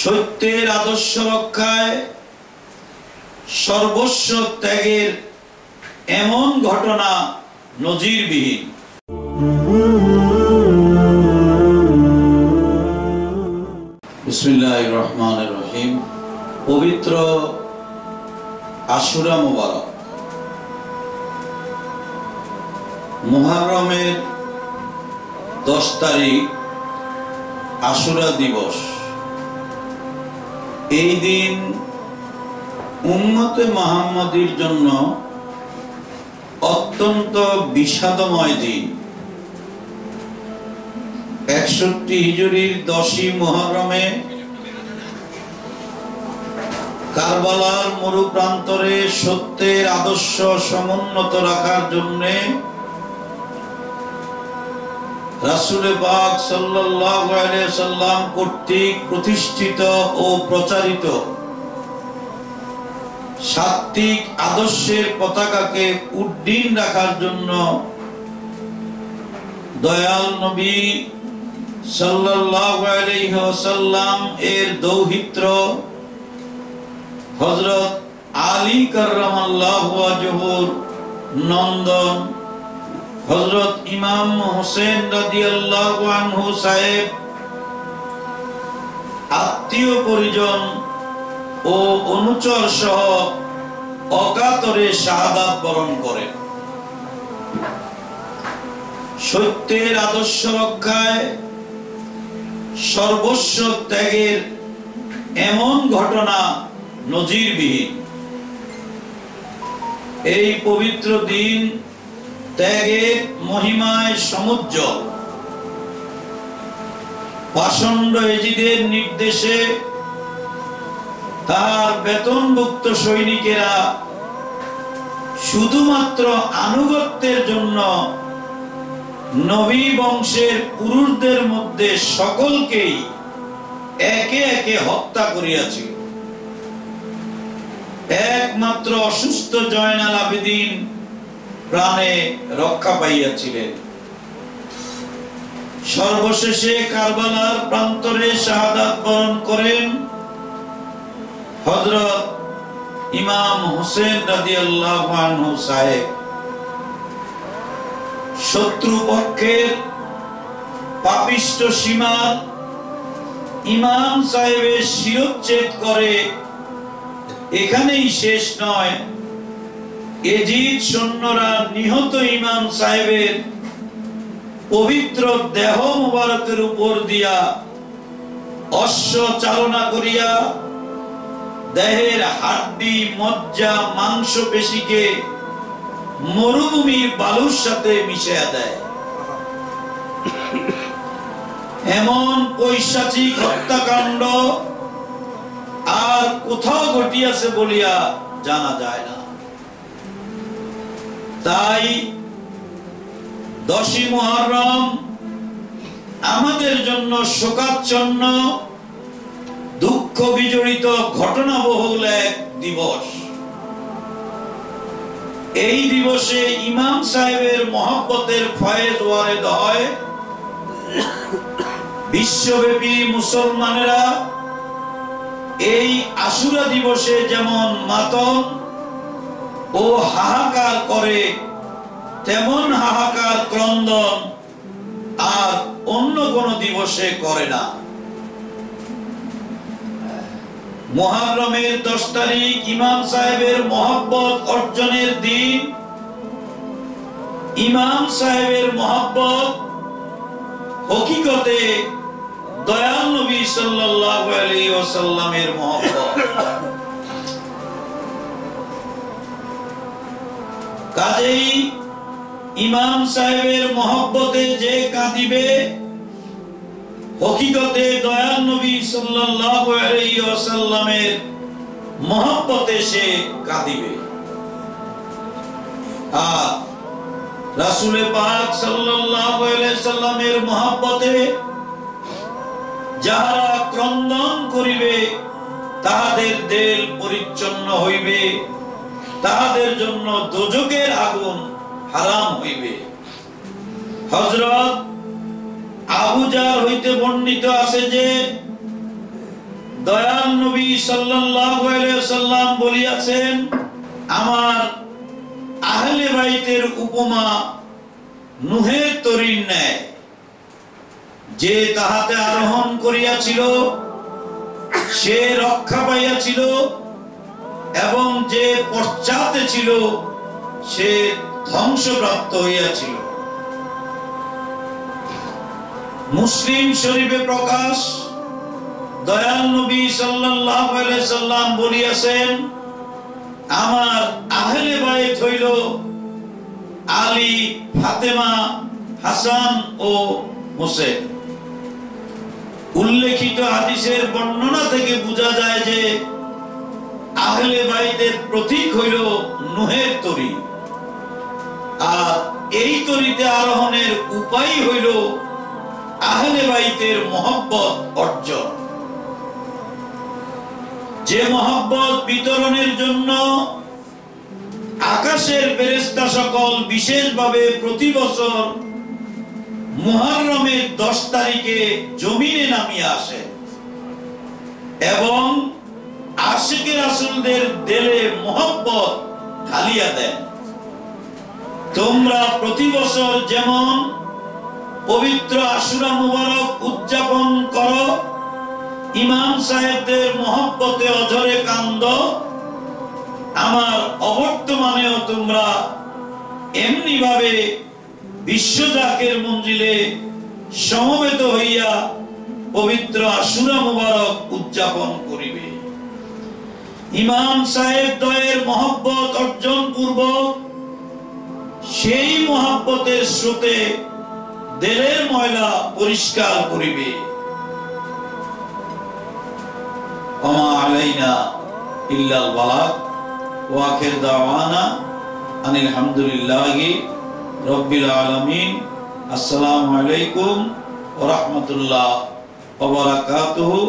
সত্যের আদর্শ রক্ষায় সর্বস্ব ত্যাগের এমন ঘটনা নজিরবিহীন। বিসমিল্লাহির রহমানির রহিম। পবিত্র আশুরা মুবারক, মুহররমের 10 তারিখ আশুরা দিবস। এই দিন উম্মতে মুহাম্মাদীর জন্য অত্যন্ত বিষাদময় দিন। 61 হিজরির 10ই মুহররমে কারবালার মরুপ্রান্তরে সত্যের আদর্শ সমুন্নত রাখার জন্য রাসূল পাক সাল্লাল্লাহু আলাইহি ওয়াসাল্লাম কর্তৃক প্রতিষ্ঠিত ও প্রচারিত সাত্ত্বিক আদর্শের পতাকাকে উড্ডীন রাখার জন্য দয়াল নবী সাল্লাল্লাহু আলাইহি ওয়াসাল্লাম এর দৌহিত্র হযরত আলী কাররামাল্লাহু ওয়াজহুর নন্দন হযরত ইমাম হোসেন রাদিয়াল্লাহু আনহু সাহেব আত্মীয় পরিজন ও অনুচর সহ অকাতরে শাহাদাত বরণ করেন। সত্যের আদর্শ রক্ষায় সর্বস্ব ত্যাগের এমন ঘটনা নজিরবিহীন। এই পবিত্র দিন ত্যাগের মহিমায় সমুজ্জ্বল। পাষণ্ড এজিদের নির্দেশে তার বেতনভুক্ত সৈনিকেরা শুধুমাত্র আনুগত্যের জন্য নবী বংশের পুরুষদের মধ্যে সকলকেই একে একে হত্যা করিয়াছিল। একমাত্র অসুস্থ জয়নাল আবেদিন প্রাণে রক্ষা পাইয়াছিলেন। সর্বশেষে কারবালার প্রান্তরে শাহাদাত বরণ করেন হযরত ইমাম হোসেন রাদিয়াল্লাহু আনহু সাহেব। শত্রুপক্ষের পাপিষ্ঠ সীমার ইমাম সাহেবের শিরচ্ছেদ করে এখানেই শেষ নয়, এজিদ সৈন্যরা নিহত ইমাম সাহেবের পবিত্র দেহ মুবারকের উপর দিয়া অশ্ব চালনা করিয়া দেহের হাড্ডি মজ্জা মাংস পেশিকে মরুভূমির বালুর সাথে মিশিয়ে দেয়। এমন পৈশাচিক হত্যাকাণ্ড আর কোথাও ঘটিয়াছে বলিয়া জানা যায় না। তাই 10ই মুহররম আমাদের জন্য শোকাচ্ছন্ন দুঃখ বিজড়িত ঘটনাবহুল এক দিবস। এই দিবসে ইমাম সাহেবের মহব্বতের ফয়েজ ওয়ারেদ হয়। বিশ্বব্যাপী মুসলমানেরা এই আশুরা দিবসে যেমন মাতম ও হাহাকার করে, তেমন হাহাকার ক্রন্দন আর অন্য কোন দিবসে করে না। মুহররমের 10 তারিখ ইমাম সাহেবের মহব্বত অর্জনের দিন। ইমাম সাহেবের মহব্বত হকিকতে দয়াল নবী সাল্লাল্লাহু আলাইহি ওয়াসাল্লামের মহব্বত। কাজেই ইমাম সাহেবের মহব্বতে যে কাঁদিবে হকিকতে দয়াল নবী সাল্লাল্লাহু আলাইহি ওয়াসাল্লামের মহব্বতে সে কাঁদিবে। আর রাসূল পাক সাল্লাল্লাহু আলাইহি ওয়াসাল্লামের মহব্বতে যাহারা ক্রন্দন করিবে তাহাদের দেল পরিচ্ছন্ন হইবে, তাহাদের জন্য দোজখের আগুন হারাম হইবে। হযরত আবু জাহল হইতে বর্ণিত আছে যে দয়াল নবী সাল্লাল্লাহু আলাইহি ওয়াসাল্লাম বলিয়াছেন, আমার আহলে বাইতের উপমা নুহের তরীর ন্যায়, যে তাহাতে আরোহণ করিয়াছিল সে রক্ষা পাইয়াছিল, এবং যে পশ্চাতে ছিল সে ধ্বংসপ্রাপ্ত হইয়াছিল। মুসলিম শরীফে প্রকাশ, দয়াল নবী সাল্লাল্লাহু আলাইহি সাল্লাম বলিয়াছেন, আমার আহলে বাইত হইল আলী, ফাতেমা, হাসান ও হোসেন। উল্লেখিত হাদিসের বর্ণনা থেকে বোঝা যায় যে আহলে বাইতের প্রতীক হইল নূহের তরী, আর এই তরীতে আরোহণের উপায় হইল আহলে বাইতের মহব্বত অর্জন। যে মহব্বত বিতরণের জন্য আকাশের ফেরেশতা সকল বিশেষভাবে প্রতি বছর মুহররমের 10 তারিখে জমিনে নামিয়ে আসে এবং আশিকে রাসূলদের দিলে মহব্বত ঢালিয়া দেন। তোমরা প্রতি বছর যেমন পবিত্র আশুরা মুবারক উদযাপন করো, ইমাম সাহেবদের মহব্বতে অঝরে কান্দ, আমার অবর্তমানেও তোমরা এমনি ভাবে বিশ্বজাকের মঞ্জিলে সমবেত হইয়া পবিত্র আশুরা মুবারক উদযাপন করিবে। ইমাম সাহেব দ্বয়ের মহব্বত অর্জন পূর্বক সেই মহব্বতের স্রোতে দিলের ময়লা পরিষ্কার করিবে। ওমা আলাইনা ইল্লাল বালাগ ওয়া আখির দাওয়ানা আনিল হামদুলিল্লাহি রাব্বিল আলামিন। আসসালামু আলাইকুম ওয়া রাহমাতুল্লাহ ওয়া বারাকাতুহু।